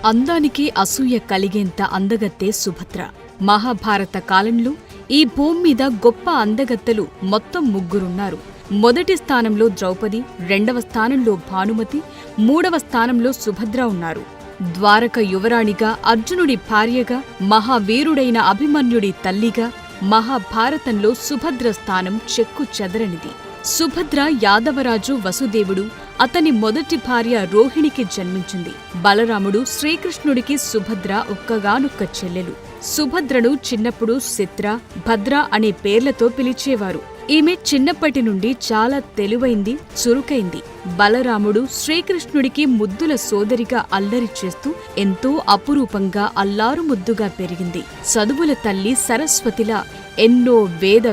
అందానికి అసూయ కలిగేంత అందగత్తే సుభద్ర. మహాభారత కాలంలో ఈ భూమి మీద గొప్ప అందగత్తెలు మొత్తం 3 మొదటి స్థానంలో ద్రౌపది, 2వ స్థానంలో భానుమతి, 3వ స్థానంలో సుభద్ర ఉన్నారు. ద్వారక యువరాణిగా, అర్జునుడి భార్యగా, మహావీరుడైన అభిమన్యుడి తల్లిగా మహాభారతంలో సుభద్ర స్థానం చెక్కు చెదరనిది. సుభద్ర యాదవరాజు వసుదేవుడు, అతని మొదటి భార్య రోహిణికి జన్మించింది. బలరాముడు శ్రీకృష్ణుడికి సుభద్ర ఒక్కగానొక్క చెల్లెలు. సుభద్రను చిన్నప్పుడు చిత్ర, భద్ర అనే పేర్లతో పిలిచేవారు. ఈమె చిన్నప్పటి నుండి చాలా తెలివైంది, చురుకైంది. బలరాముడు శ్రీకృష్ణుడికి ముద్దుల సోదరిగా అల్లరి చేస్తూ ఎంతో అపురూపంగా అల్లారు ముద్దుగా పెరిగింది. చదువుల తల్లి సరస్వతిలా ఎన్నో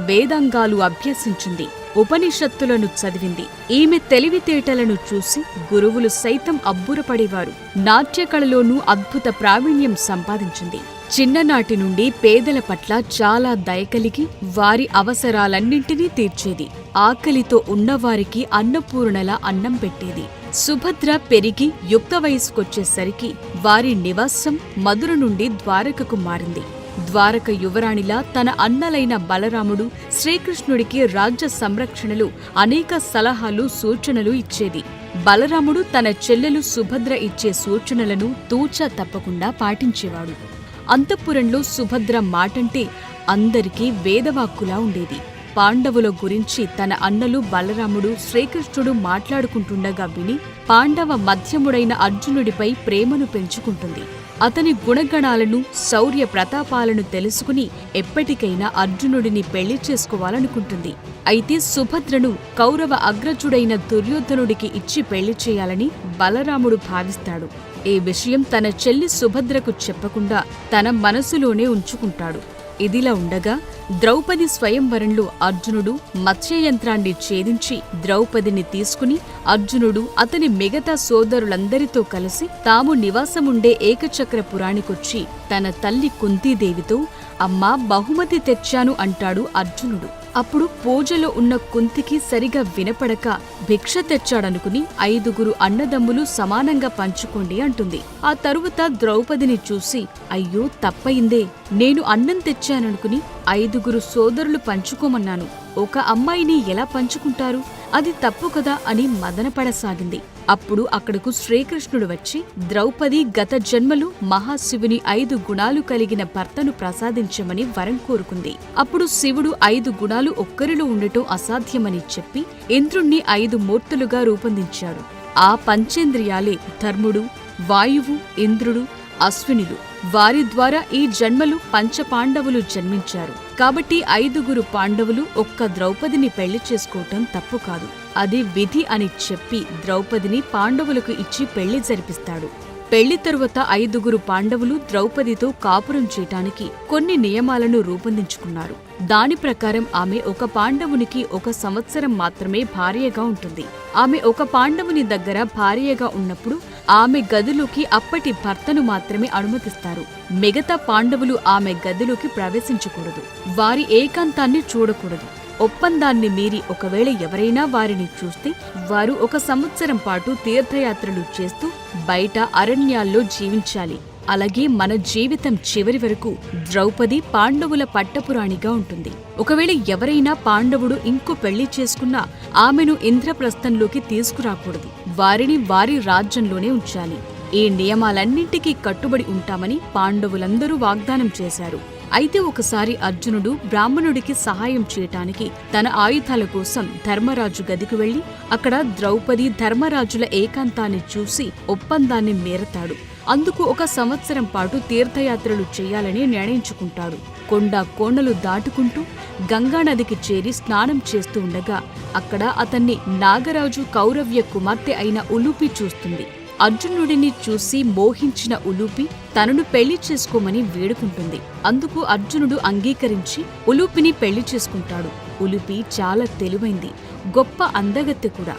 వేదాంగాలు అభ్యసించింది. ఉపనిషత్తులను చదివింది. ఈమె తెలివితేటలను చూసి గురువులు సైతం అబ్బురపడేవారు. నాట్యకళలోనూ అద్భుత ప్రావీణ్యం సంపాదించింది. చిన్ననాటి నుండి పేదల పట్ల చాలా దయకలిగి వారి అవసరాలన్నింటినీ తీర్చేది. ఆకలితో ఉన్నవారికి అన్నపూర్ణలా అన్నం పెట్టేది. సుభద్ర పెరిగి యుక్త వయసుకొచ్చేసరికి వారి నివాసం మధుర నుండి ద్వారకకు మారింది. ద్వారక యువరాణిలా తన అన్నలైన బలరాముడు శ్రీకృష్ణుడికి రాజ్య సంరక్షణలు అనేక సలహాలు, సూచనలు ఇచ్చేది. బలరాముడు తన చెల్లెలు సుభద్ర ఇచ్చే సూచనలను తూచా తప్పకుండా పాటించేవాడు. అంతఃపురంలో సుభద్ర మాటంటే అందరికీ వేదవాక్కులా ఉండేది. పాండవుల గురించి తన అన్నలు బలరాముడు, శ్రీకృష్ణుడు మాట్లాడుకుంటుండగా విని పాండవ మధ్యముడైన అర్జునుడిపై ప్రేమను పెంచుకుంటుంది. అతని గుణగణాలను, శౌర్య ప్రతాపాలను తెలుసుకుని ఎప్పటికైనా అర్జునుడిని పెళ్లి చేసుకోవాలనుకుంటుంది. అయితే సుభద్రను కౌరవ అగ్రజుడైన దుర్యోధనుడికి ఇచ్చి పెళ్లి చేయాలని బలరాముడు భావిస్తాడు. ఈ విషయం తన చెల్లి సుభద్రకు చెప్పకుండా తన మనసులోనే ఉంచుకుంటాడు. ఇదిలా ఉండగా ద్రౌపది స్వయంవరంలో అర్జునుడు మత్స్యయంత్రాన్ని ఛేదించి ద్రౌపదిని తీసుకుని అర్జునుడు అతని మిగతా సోదరులందరితో కలిసి తాము నివాసముండే ఏకచక్రపురానికొచ్చి తన తల్లి కుంతీదేవితో అమ్మా బహుమతి తెచ్చాను అంటాడు అర్జునుడు. అప్పుడు పూజలో ఉన్న కుంతికి సరిగా వినపడక భిక్ష తెచ్చాడనుకుని 5 అన్నదమ్ములు సమానంగా పంచుకోండి అంటుంది. ఆ తరువాత ద్రౌపదిని చూసి అయ్యో తప్పయిందే, నేను అన్నం తెచ్చాననుకుని 5 సోదరులు పంచుకోమన్నాను, ఒక అమ్మాయిని ఎలా పంచుకుంటారు, అది తప్పు కదా అని మదనపడసాగింది. అప్పుడు అక్కడకు శ్రీకృష్ణుడు వచ్చి ద్రౌపది గత జన్మలు మహాశివుని 5 గుణాలు కలిగిన భర్తను ప్రసాదించమని వరం కోరుకుంది. అప్పుడు శివుడు 5 గుణాలు ఒక్కరిలో ఉండటం అసాధ్యమని చెప్పి ఇంద్రుణ్ణి 5 మూర్తులుగా రూపొందించాడు. ఆ పంచేంద్రియాలే ధర్ముడు, వాయువు, ఇంద్రుడు, అశ్వినులు. వారి ద్వారా ఈ జన్మలు పంచపాండవులు జన్మించారు. కాబట్టి 5 పాండవులు ఒక్క ద్రౌపదిని పెళ్లి చేసుకోవటం తప్పు కాదు, అది విధి అని చెప్పి ద్రౌపదిని పాండవులకు ఇచ్చి పెళ్లి జరిపిస్తాడు. పెళ్లి తరువాత 5 పాండవులు ద్రౌపదితో కాపురం చేయటానికి కొన్ని నియమాలను రూపొందించుకున్నారు. దాని ప్రకారం ఆమె ఒక పాండవునికి 1 సంవత్సరం మాత్రమే భార్యగా ఉంటుంది. ఆమె ఒక పాండవుని దగ్గర భార్యగా ఉన్నప్పుడు ఆమె గదిలోకి అప్పటి భర్తను మాత్రమే అనుమతిస్తారు. మిగతా పాండవులు ఆమె గదిలోకి ప్రవేశించకూడదు. వారి ఏకాంతాన్ని చూడకూడదు. ఒప్పందాన్ని మీరి ఒకవేళ ఎవరైనా వారిని చూస్తే వారు 1 సంవత్సరం పాటు తీర్థయాత్రలు చేస్తూ బయట అరణ్యాల్లో జీవించాలి. అలాగే మన జీవితం చివరి వరకు ద్రౌపది పాండవుల పట్టపురాణిగా ఉంటుంది. ఒకవేళ ఎవరైనా పాండవుడు ఇంకో పెళ్లి చేసుకున్నా ఆమెను ఇంద్రప్రస్థంలోకి తీసుకురాకూడదు. వారిని వారి రాజ్యంలోనే ఉంచాలి. ఈ నియమాలన్నింటికీ కట్టుబడి ఉంటామని పాండవులందరూ వాగ్దానం చేశారు. అయితే ఒకసారి అర్జునుడు బ్రాహ్మణుడికి సహాయం చేయటానికి తన ఆయుధాల కోసం ధర్మరాజు గదికి వెళ్లి అక్కడ ద్రౌపది, ధర్మరాజుల ఏకాంతాన్ని చూసి ఒప్పందాన్ని మీరతాడు. అందుకు 1 సంవత్సరం పాటు తీర్థయాత్రలు చేయాలని నిర్ణయించుకుంటాడు. కోణలు దాటుకుంటూ గంగానదికి చేరి స్నానం చేస్తూ ఉండగా అక్కడ అతన్ని నాగరాజు కౌరవ్య కుమార్తె అయిన ఉలూపి చూస్తుంది. అర్జునుడిని చూసి మోహించిన ఉలూపి తనను పెళ్లి చేసుకోమని వేడుకుంటుంది. అందుకు అర్జునుడు అంగీకరించి ఉలూపిని పెళ్లి చేసుకుంటాడు. ఉలూపి చాలా తెలివైంది, గొప్ప అందగత్తె కూడా.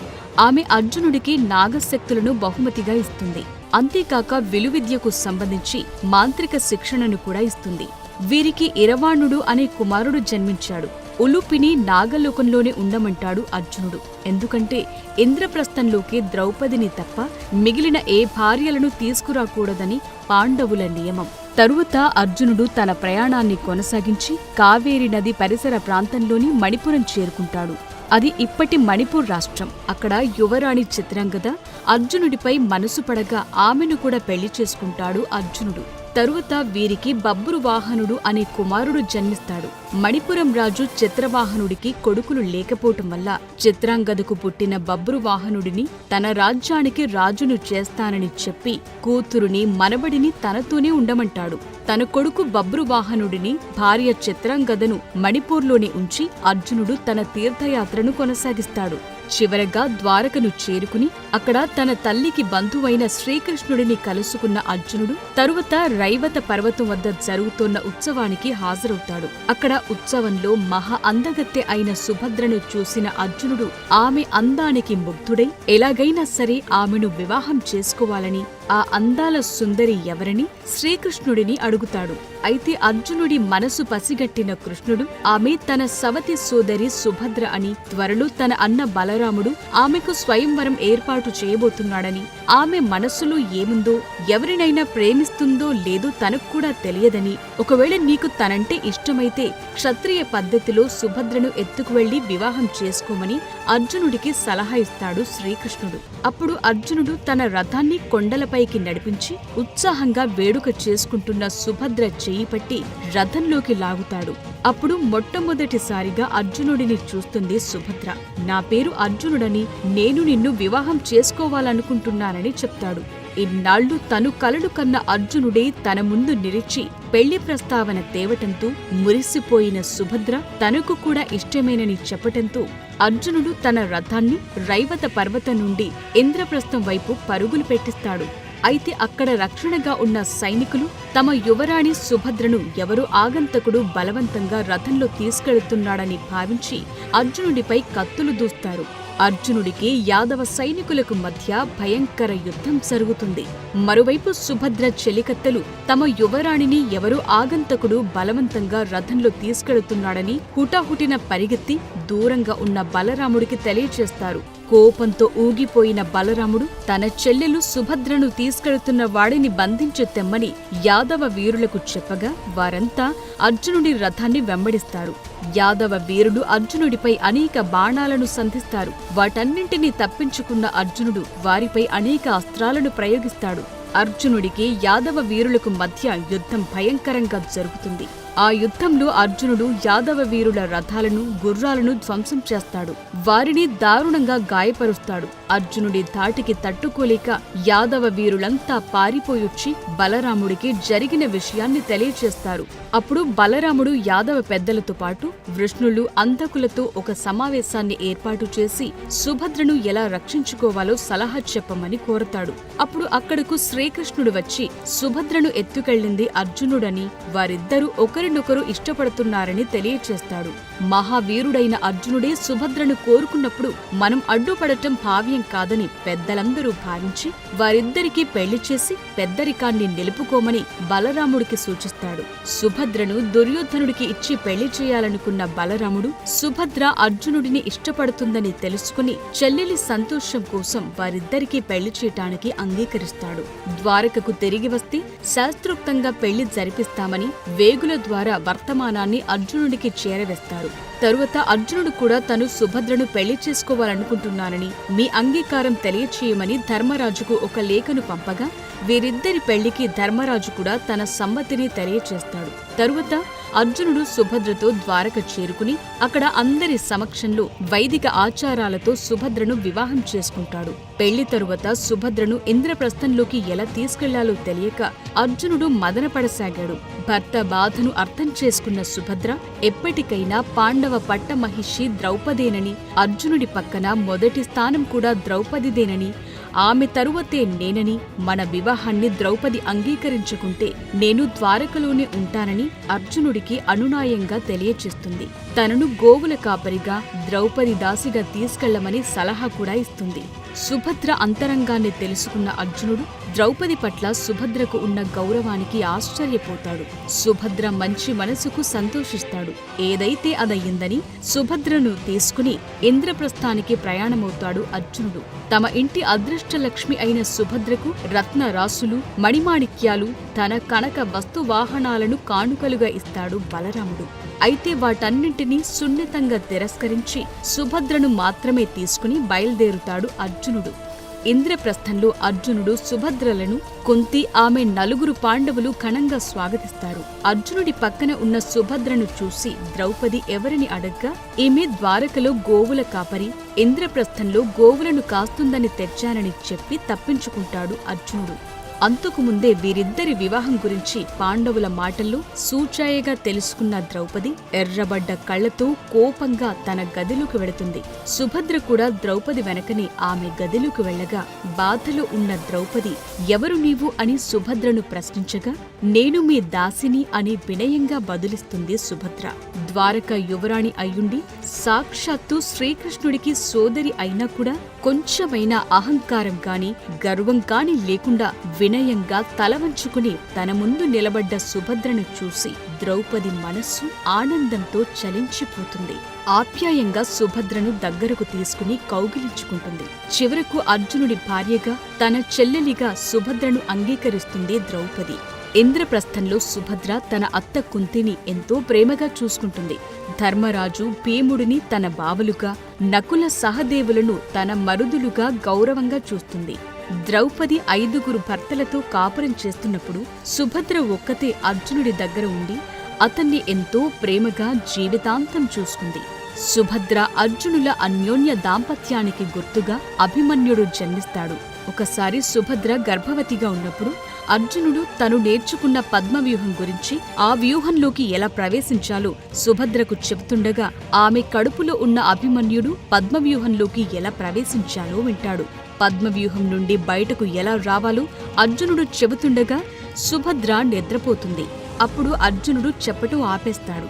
ఆమె అర్జునుడికి నాగశక్తులను బహుమతిగా ఇస్తుంది. అంతేకాక విలువిద్యకు సంబంధించి మాంత్రిక శిక్షణను కూడా ఇస్తుంది. వీరికి ఇరవాణుడు అనే కుమారుడు జన్మించాడు. ఉలుపిని నాగలోకంలోనే ఉండమంటాడు అర్జునుడు. ఎందుకంటే ఇంద్రప్రస్థంలోకి ద్రౌపదిని తప్ప మిగిలిన ఏ భార్యలను తీసుకురాకూడదని పాండవుల నియమం. తరువాత అర్జునుడు తన ప్రయాణాన్ని కొనసాగించి కావేరీ నది పరిసర ప్రాంతంలోని మణిపురం చేరుకుంటాడు. అది ఇప్పటి మణిపూర్ రాష్ట్రం. అక్కడ యువరాణి చిత్రాంగద అర్జునుడిపై మనసు పడగా ఆమెను కూడా పెళ్లి చేసుకుంటాడు అర్జునుడు. తరువాత వీరికి బబ్రువాహనుడు అనే కుమారుడు జన్మిస్తాడు. మణిపురం రాజు చిత్రవాహనుడికి కొడుకులు లేకపోవటం వల్ల చిత్రాంగదకు పుట్టిన బబ్రువాహనుడిని తన రాజ్యానికి రాజును చేస్తానని చెప్పి కూతురుని మనవడిని తనతోనే ఉండమంటాడు. తన కొడుకు బబ్రువాహనుడిని భార్య చిత్రాంగదను మణిపూర్లోనే ఉంచి అర్జునుడు తన తీర్థయాత్రను కొనసాగిస్తాడు. చివరగా ద్వారకను చేరుకుని అక్కడ తన తల్లికి బంధువైన శ్రీకృష్ణుడిని కలుసుకున్న అర్జునుడు తరువాత రైవత పర్వతం వద్ద జరుగుతోన్న ఉత్సవానికి హాజరవుతాడు. అక్కడ ఉత్సవంలో మహా అందగత్తె అయిన సుభద్రను చూసిన అర్జునుడు ఆమె అందానికి ముగ్ధుడై ఎలాగైనా సరే ఆమెను వివాహం చేసుకోవాలని, ఆ అందాల సుందరి ఎవరని శ్రీకృష్ణుడిని అడుగుతాడు. అయితే అర్జునుడి మనసు పసిగట్టిన కృష్ణుడు ఆమె తన సవతి సోదరి సుభద్ర అని, త్వరలో తన అన్న బలరాముడు ఆమెకు స్వయంవరం ఏర్పాటు చేయబోతున్నాడని, ఆమె మనస్సులో ఏముందో, ఎవరినైనా ప్రేమిస్తుందో లేదో తనకు కూడా తెలియదని, ఒకవేళ నీకు తనంటే ఇష్టమైతే క్షత్రియ పద్ధతిలో సుభద్రను ఎత్తుకువెళ్లి వివాహం చేసుకోమని అర్జునుడికి సలహా ఇస్తాడు శ్రీకృష్ణుడు. అప్పుడు అర్జునుడు తన రథాన్ని కొండలపైకి నడిపించి ఉత్సాహంగా వేడుక చేసుకుంటున్న సుభద్ర చేయి పట్టి రథంలోకి లాగుతాడు. అప్పుడు మొట్టమొదటిసారిగా అర్జునుడిని చూస్తుంది సుభద్ర. నా పేరు అర్జునుడని, నేను నిన్ను వివాహం చేసుకోవాలనుకుంటున్నానని చెప్తాడు. ఇన్నాళ్లు తను కలలు కన్న అర్జునుడే తన ముందు నిలిచి పెళ్లి ప్రస్తావన తేవటంతో మురిసిపోయిన సుభద్ర తనకు కూడా ఇష్టమేనని చెప్పటంతో అర్జునుడు తన రథాన్ని రైవత పర్వతం నుండి ఇంద్రప్రస్థం వైపు పరుగులు పెట్టిస్తాడు. అయితే అక్కడ రక్షణగా ఉన్న సైనికులు తమ యువరాణి సుభద్రను ఎవరో ఆగంతకుడు బలవంతంగా రథంలో తీసుకెళుతున్నాడని భావించి అర్జునుడిపై కత్తులు దూస్తారు. అర్జునుడికి యాదవ సైనికులకు మధ్య భయంకర యుద్ధం జరుగుతుంది. మరోవైపు సుభద్ర చెలికత్తెలు తమ యువరాణిని ఎవరో ఆగంతకుడు బలవంతంగా రథంలో తీసుకెళుతున్నాడని హుటాహుటిన పరిగెత్తి దూరంగా ఉన్న బలరాముడికి తెలియచేస్తారు. కోపంతో ఊగిపోయిన బలరాముడు తన చెల్లెలు సుభద్రను తీసుకెళుతున్న వాడిని బంధించి తెమ్మని యాదవ వీరులకు చెప్పగా వారంతా అర్జునుడి రథాన్ని వెంబడిస్తారు. యాదవ వీరుడు అర్జునుడిపై అనేక బాణాలను సంధిస్తారు. వాటన్నింటినీ తప్పించుకున్న అర్జునుడు వారిపై అనేక అస్త్రాలను ప్రయోగిస్తాడు. అర్జునుడికి యాదవ వీరులకు మధ్య యుద్ధం భయంకరంగా జరుగుతుంది. ఆ యుద్ధంలో అర్జునుడు యాదవ వీరుల రథాలను, గుర్రాలను ధ్వంసం చేస్తాడు. వారిని దారుణంగా గాయపరుస్తాడు. అర్జునుడి ధాటికి తట్టుకోలేక యాదవ వీరులంతా పారిపోయొచ్చి బలరాముడికి జరిగిన విషయాన్ని తెలియచేస్తారు. అప్పుడు బలరాముడు యాదవ పెద్దలతో పాటు వృష్ణులు, అంధకులతో ఒక సమావేశాన్ని ఏర్పాటు చేసి సుభద్రను ఎలా రక్షించుకోవాలో సలహా చెప్పమని కోరతాడు. అప్పుడు అక్కడకు శ్రీకృష్ణుడు వచ్చి సుభద్రను ఎత్తుకెళ్లింది అర్జునుడని, వారిద్దరూ ఒకరినొకరు ఇష్టపడుతున్నారని తెలియచేస్తాడు. మహావీరుడైన అర్జునుడే సుభద్రను కోరుకున్నప్పుడు మనం అడ్డుపడటం భావ్యం కాదని పెద్దలందరూ భావించి వారిద్దరికీ పెళ్లి చేసి పెద్దరికాన్ని నిలుపుకోమని బలరాముడికి సూచిస్తాడు. సుభద్రను దుర్యోధనుడికి ఇచ్చి పెళ్లి చేయాలనుకున్న బలరాముడు సుభద్ర అర్జునుడిని ఇష్టపడుతుందని తెలుసుకుని చెల్లెలి సంతోషం కోసం వారిద్దరికీ పెళ్లి చేయటానికి అంగీకరిస్తాడు. ద్వారకకు తిరిగి వస్తే శాస్త్రోక్తంగా పెళ్లి జరిపిస్తామని వేగుల ద్వారా వర్తమానాన్ని అర్జునుడికి చేరవేస్తారు. తరువాత అర్జునుడు కూడా తను సుభద్రను పెళ్లి చేసుకోవాలనుకుంటున్నానని, మీ అంగీకారం తెలియచేయమని ధర్మరాజుకు ఒక లేఖను పంపగా వీరిద్దరి పెళ్లికి ధర్మరాజు కూడా తన సమ్మతిని తెలియచేస్తాడు. తరువాత అర్జునుడు సుభద్రతో ద్వారక చేరుకుని అక్కడ అందరి సమక్షంలో వైదిక ఆచారాలతో సుభద్రను వివాహం చేసుకుంటాడు. పెళ్లి తరువాత సుభద్రను ఇంద్రప్రస్థంలోకి ఎలా తీసుకెళ్లాలో తెలియక అర్జునుడు మదనపడసాగాడు. భర్త బాధను అర్థం చేసుకున్న సుభద్ర ఎప్పటికైనా పాండవ పట్టమహిషి ద్రౌపదేనని, అర్జునుడి పక్కన మొదటి స్థానం కూడా ద్రౌపదిదేనని, ఆమె తరువతే నేనని, మన వివాహాన్ని ద్రౌపది అంగీకరించుకుంటే నేను ద్వారకలోనే ఉంటానని అర్జునుడికి అనునాయంగా తెలియచేస్తుంది. తనను గోవుల కాపరిగా, ద్రౌపది దాసిగా తీసుకెళ్లమని సలహా కూడా ఇస్తుంది. సుభద్ర అంతరంగాన్ని తెలుసుకున్న అర్జునుడు ద్రౌపది పట్ల సుభద్రకు ఉన్న గౌరవానికి ఆశ్చర్యపోతాడు. సుభద్ర మంచి మనసుకు సంతోషిస్తాడు. ఏదైతే అదయ్యిందని సుభద్రను తీసుకుని ఇంద్రప్రస్థానికి ప్రయాణమవుతాడు అర్జునుడు. తమ ఇంటి అదృష్టలక్ష్మి అయిన సుభద్రకు రత్న రాసులు, మణిమాణిక్యాలు, తన కనక వస్తువాహనాలను కానుకలుగా ఇస్తాడు బలరాముడు. అయితే వాటన్నింటినీ సున్నితంగా తిరస్కరించి సుభద్రను మాత్రమే తీసుకుని బయలుదేరుతాడు అర్జునుడు. ఇంద్రప్రస్థంలో అర్జునుడు సుభద్రలను, కుంతి, ఆమె 4 పాండవులు ఘనంగా స్వాగతిస్తారు. అర్జునుడి పక్కన ఉన్న సుభద్రను చూసి ద్రౌపది ఎవరిని అడగ్గా, ఈమె ద్వారకలో గోవుల కాపరి, ఇంద్రప్రస్థంలో గోవులను కాస్తుందని తెచ్చానని చెప్పి తప్పించుకుంటాడు అర్జునుడు. అంతకుముందే వీరిద్దరి వివాహం గురించి పాండవుల మాటల్లో సూచాయగా తెలుసుకున్న ద్రౌపది ఎర్రబడ్డ కళ్లతో కోపంగా తన గదిలోకి వెళుతుంది. సుభద్ర కూడా ద్రౌపది వెనకనే ఆమె గదిలోకి వెళ్లగా బాధలో ఉన్న ద్రౌపది ఎవరు నీవు అని సుభద్రను ప్రశ్నించగా, నేను మీ దాసిని అని వినయంగా బదులిస్తుంది సుభద్ర. ద్వారక యువరాణి అయ్యుండి సాక్షాత్తు శ్రీకృష్ణుడికి సోదరి అయినా కూడా కొంచెమైనా అహంకారం కాని గర్వం కాని లేకుండా వినయంగా తలవంచుకుని తన ముందు నిలబడ్డ సుభద్రను చూసి ద్రౌపది మనస్సు ఆనందంతో చలించిపోతుంది. ఆప్యాయంగా సుభద్రను దగ్గరకు తీసుకుని కౌగిలించుకుంటుంది. చివరకు అర్జునుడి భార్యగా, తన చెల్లెలిగా సుభద్రను అంగీకరిస్తుంది ద్రౌపది. ఇంద్రప్రస్థంలో సుభద్ర తన అత్త కుంతిని ఎంతో ప్రేమగా చూసుకుంటుంది. ధర్మరాజు, భీముడిని తన బావలుగా, నకుల సహదేవులను తన మరుదులుగా గౌరవంగా చూస్తుంది. ద్రౌపది 5 భర్తలతో కాపురం చేస్తున్నప్పుడు సుభద్ర ఒక్కతే అర్జునుడి దగ్గర ఉండి అతన్ని ఎంతో ప్రేమగా జీవితాంతం చూసుకుంది. సుభద్ర, అర్జునుల అన్యోన్య దాంపత్యానికి గుర్తుగా అభిమన్యుడు జన్మిస్తాడు. ఒకసారి సుభద్ర గర్భవతిగా ఉన్నప్పుడు అర్జునుడు తను నేర్చుకున్న పద్మవ్యూహం గురించి, ఆ వ్యూహంలోకి ఎలా ప్రవేశించాలో సుభద్రకు చెబుతుండగా ఆమె కడుపులో ఉన్న అభిమన్యుడు పద్మవ్యూహంలోకి ఎలా ప్రవేశించాలో వింటాడు. పద్మవ్యూహం నుండి బయటకు ఎలా రావాలో అర్జునుడు చెబుతుండగా సుభద్ర నిద్రపోతుంది. అప్పుడు అర్జునుడు చెప్పటం ఆపేస్తాడు.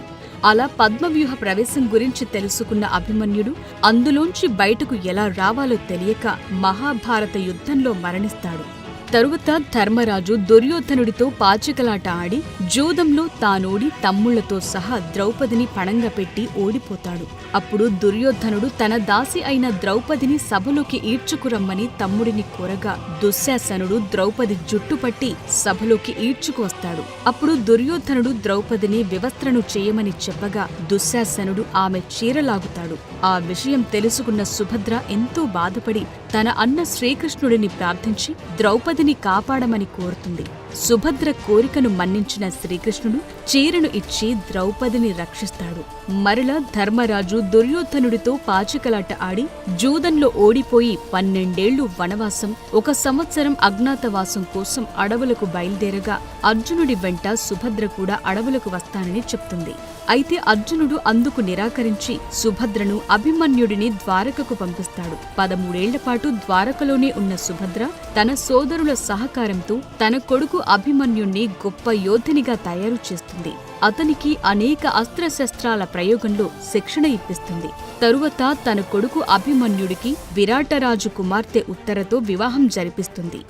అలా పద్మవ్యూహ ప్రవేశం గురించి తెలుసుకున్న అభిమన్యుడు అందులోంచి బయటకు ఎలా రావాలో తెలియక మహాభారత యుద్ధంలో మరణిస్తాడు. తరువాత ధర్మరాజు దుర్యోధనుడితో పాచికలాట ఆడి జూదంలో తానోడి తమ్ముళ్లతో సహా ద్రౌపదిని పణంగా పెట్టి ఓడిపోతాడు. అప్పుడు దుర్యోధనుడు తన దాసి అయిన ద్రౌపదిని సభలోకి ఈడ్చుకురమ్మని తమ్ముడిని కోరగా దుశ్శాసనుడు ద్రౌపది జుట్టుపట్టి సభలోకి ఈడ్చుకువస్తాడు. అప్పుడు దుర్యోధనుడు ద్రౌపదిని వివస్త్రను చేయమని చెప్పగా దుశ్శాసనుడు ఆమె చీరలాగుతాడు. ఆ విషయం తెలుసుకున్న సుభద్ర ఎంతో బాధపడి తన అన్న శ్రీకృష్ణుడిని ప్రార్థించి ద్రౌపదిని కాపాడమని కోరుతుంది. సుభద్ర కోరికను మన్నించిన శ్రీకృష్ణుడు చీరను ఇచ్చి ద్రౌపదిని రక్షిస్తాడు. మరల ధర్మరాజు దుర్యోధనుడితో పాచికలాట ఆడి జూదంలో ఓడిపోయి 12 ఏళ్లు వనవాసం, 1 సంవత్సరం అజ్ఞాతవాసం కోసం అడవులకు బయలుదేరగా అర్జునుడి వెంట సుభద్ర కూడా అడవులకు వస్తానని చెప్తుంది. అయితే అర్జునుడు అందుకు నిరాకరించి సుభద్రను, అభిమన్యుడిని ద్వారకకు పంపిస్తాడు. 13 ఏళ్ల పాటు ద్వారకలోనే ఉన్న సుభద్ర తన సోదరుల సహకారంతో తన కొడుకు అభిమన్యుణ్ణి గొప్ప యోధునిగా తయారు చేస్తుంది. అతనికి అనేక అస్త్రశస్త్రాల ప్రయోగంలో శిక్షణ ఇప్పిస్తుంది. తరువాత తన కొడుకు అభిమన్యుడికి విరాటరాజు కుమార్తె ఉత్తరతో వివాహం జరిపిస్తుంది.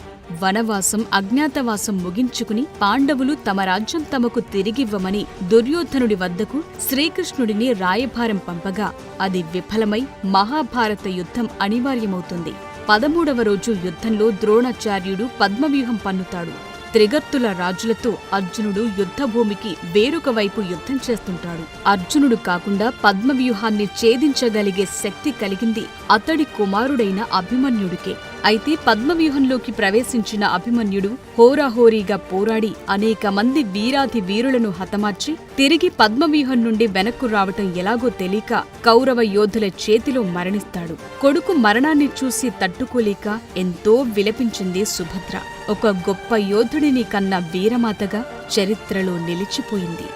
వనవాసం, అజ్ఞాతవాసం ముగించుకుని పాండవులు తమ రాజ్యం తమకు తిరిగివ్వమని దుర్యోధనుడి వద్దకు శ్రీకృష్ణుడిని రాయభారం పంపగా అది విఫలమై మహాభారత యుద్ధం అనివార్యమవుతుంది. 13వ రోజు యుద్ధంలో ద్రోణాచార్యుడు పద్మవ్యూహం పన్నుతాడు. త్రిగర్తుల రాజులతో అర్జునుడు యుద్ధభూమికి వేరొక వైపు యుద్ధం చేస్తుంటాడు. అర్జునుడు కాకుండా పద్మవ్యూహాన్ని ఛేదించగలిగే శక్తి కలిగింది అతడి కుమారుడైన అభిమన్యుడికే. అయితే పద్మవ్యూహంలోకి ప్రవేశించిన అభిమన్యుడు హోరాహోరీగా పోరాడి అనేక మంది వీరాధి వీరులను హతమార్చి తిరిగి పద్మవ్యూహం నుండి వెనక్కు రావటం ఎలాగో తెలియక కౌరవ యోధుల చేతిలో మరణిస్తాడు. కొడుకు మరణాన్ని చూసి తట్టుకోలేక ఎంతో విలపించింది సుభద్ర. ఒక గొప్ప యోధుడిని కన్న వీరమాతగా చరిత్రలో నిలిచిపోయింది.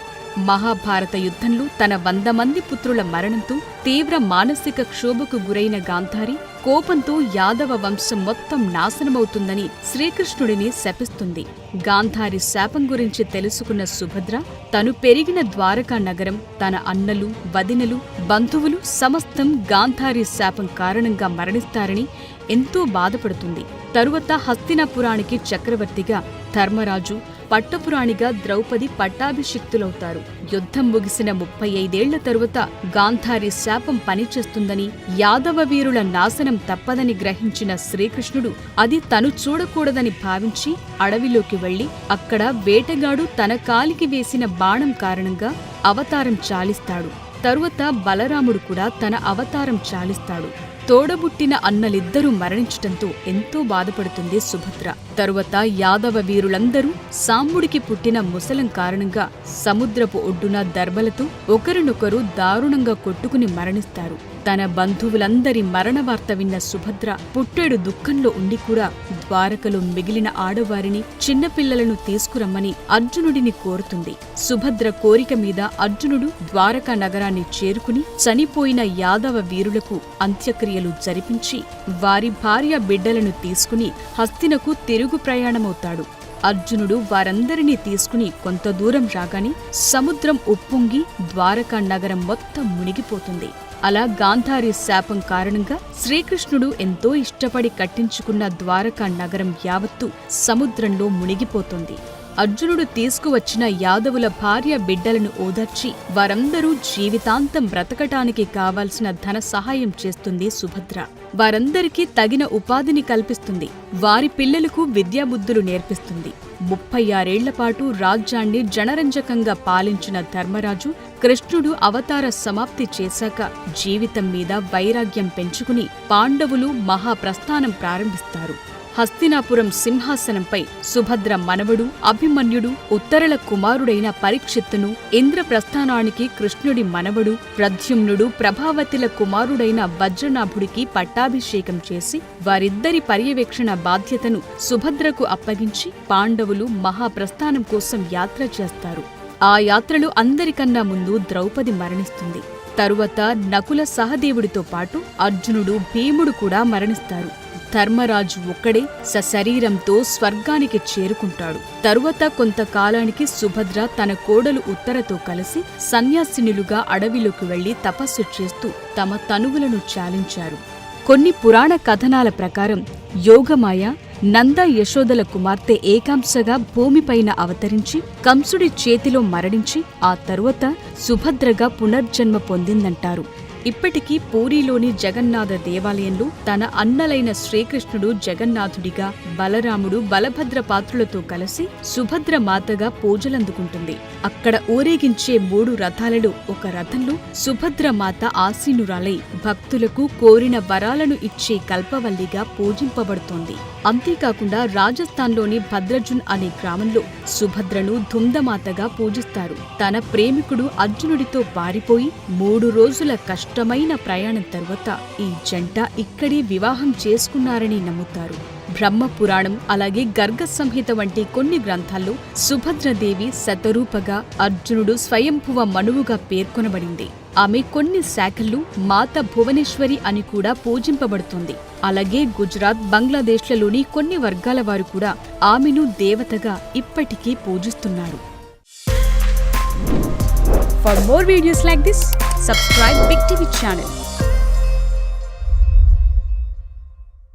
మహాభారత యుద్ధంలో తన 100 మంది పుత్రుల మరణంతో తీవ్ర మానసిక క్షోభకు గురైన గాంధారి కోపంతో యాదవ వంశం మొత్తం నాశనమవుతుందని శ్రీకృష్ణుడిని శపిస్తుంది. గాంధారి శాపం గురించి తెలుసుకున్న సుభద్ర తను పెరిగిన ద్వారకా నగరం, తన అన్నలు, వదినలు, బంధువులు సమస్తం గాంధారి శాపం కారణంగా మరణిస్తారని ఎంతో బాధపడుతుంది. తరువాత హస్తినాపురానికి చక్రవర్తిగా ధర్మరాజు, పట్టపురాణిగా ద్రౌపది పట్టాభిషిక్తులవుతారు. యుద్ధం ముగిసిన 35 ఏళ్ల తరువాత గాంధారి శాపం పనిచేస్తుందని, యాదవ వీరుల నాశనం తప్పదని గ్రహించిన శ్రీకృష్ణుడు అది తను చూడకూడదని భావించి అడవిలోకి వెళ్లి అక్కడ వేటగాడు తన కాలికి వేసిన బాణం కారణంగా అవతారం చాలిస్తాడు. తరువాత బలరాముడు కూడా తన అవతారం చాలిస్తాడు. తోడబుట్టిన అన్నలిద్దరూ మరణించటంతో ఎంతో బాధపడుతుంది సుభద్ర. తరువాత యాదవ వీరులందరూ సాంబుడికి పుట్టిన ముసలం కారణంగా సముద్రపు ఒడ్డున దర్భలతో ఒకరినొకరు దారుణంగా కొట్టుకుని మరణిస్తారు. తన బంధువులందరి మరణ వార్త విన్న సుభద్ర పుట్టెడు దుఃఖంలో ఉండి కూడా ద్వారకలో మిగిలిన ఆడవారిని, చిన్నపిల్లలను తీసుకురమ్మని అర్జునుడిని కోరుతుంది. సుభద్ర కోరిక మీద అర్జునుడు ద్వారకా నగరాన్ని చేరుకుని చనిపోయిన యాదవ వీరులకు అంత్యక్రియలు జరిపించి వారి భార్య బిడ్డలను తీసుకుని హస్తినకు తిరుగు ప్రయాణమవుతాడు. అర్జునుడు వారందరినీ తీసుకుని కొంత దూరం రాగానే సముద్రం ఉప్పొంగి ద్వారకా నగరం మొత్తం మునిగిపోతుంది. అలా గాంధారి శాపం కారణంగా శ్రీకృష్ణుడు ఎంతో ఇష్టపడి కట్టించుకున్న ద్వారకా నగరం యావత్తు సముద్రంలో మునిగిపోతుంది. అర్జునుడు తీసుకువచ్చిన యాదవుల భార్య బిడ్డలను ఓదార్చి వారందరూ జీవితాంతం బ్రతకటానికి కావాల్సిన ధన సహాయం చేస్తుంది సుభద్ర. వారందరికీ తగిన ఉపాధిని కల్పిస్తుంది. వారి పిల్లలకు విద్యాబుద్ధులు నేర్పిస్తుంది. 36 ఏళ్లపాటు రాజ్యాన్ని జనరంజకంగా పాలించిన ధర్మరాజు కృష్ణుడు అవతార సమాప్తి చేశాక జీవితం మీద వైరాగ్యం పెంచుకుని పాండవులు మహాప్రస్థానం ప్రారంభిస్తారు. హస్తినాపురం సింహాసనంపై సుభద్ర మనవడు అభిమన్యుడు, ఉత్తరల కుమారుడైన పరీక్షిత్తును, ఇంద్రప్రస్థానానికి కృష్ణుడి మనవడు ప్రద్యుమ్నుడు, ప్రభావతిల కుమారుడైన వజ్రనాభుడికి పట్టాభిషేకం చేసి వారిద్దరి పర్యవేక్షణ బాధ్యతను సుభద్రకు అప్పగించి పాండవులు మహాప్రస్థానం కోసం యాత్ర చేస్తారు. ఆ యాత్రలో అందరికన్నా ముందు ద్రౌపది మరణిస్తుంది. తరువాత నకుల సహదేవుడితో పాటు అర్జునుడు, భీముడు కూడా మరణిస్తారు. ధర్మరాజు ఒక్కడే సశరీరంతో స్వర్గానికి చేరుకుంటాడు. తరువాత కొంతకాలానికి సుభద్ర తన కోడలు ఉత్తరతో కలిసి సన్యాసినులుగా అడవిలోకి వెళ్లి తపస్సు చేస్తూ తమ తనువులను చాలించారు. కొన్ని పురాణ కథనాల ప్రకారం యోగమాయ నంద యశోదల కుమార్తె ఏకాంశగా భూమిపైన అవతరించి కంసుడి చేతిలో మరణించి ఆ తరువాత సుభద్రగా పునర్జన్మ పొందిందంటారు. ఇప్పటికీ పూరీలోని జగన్నాథ దేవాలయంలో తన అన్నలైన శ్రీకృష్ణుడు జగన్నాథుడిగా, బలరాముడు బలభద్ర పాత్రులతో కలిసి సుభద్ర మాతగా పూజలందుకుంటుంది. అక్కడ ఊరేగించే 3 రథాలలో ఒక రథంలో సుభద్ర మాత ఆసీనురాలై భక్తులకు కోరిన వరాలను ఇచ్చే కల్పవల్లిగా పూజింపబడుతోంది. అంతేకాకుండా రాజస్థాన్లోని భద్రజున్ అనే గ్రామంలో సుభద్రను ధుందమాతగా పూజిస్తారు. తన ప్రేమికుడు అర్జునుడితో పారిపోయి 3 రోజుల కష్టమైన ప్రయాణం తరువాత ఈ జంట ఇక్కడే వివాహం చేసుకున్నారని నమ్ముతారు. బ్రహ్మపురాణం అలాగే గర్గ సంహిత వంటి కొన్ని గ్రంథాల్లో సుభద్రదేవి శతరూపగా, అర్జునుడు స్వయంభువ మనువుగా పేర్కొనబడింది. ఆమె కొన్ని శాఖల్లో మాత భువనేశ్వరి అని కూడా పూజింపబడుతుంది. అలాగే గుజరాత్, బంగ్లాదేశ్లలోని కొన్ని వర్గాల వారు కూడా ఆమెను దేవతగా ఇప్పటికీ పూజిస్తున్నారు. For more videos like this, subscribe Big TV channel.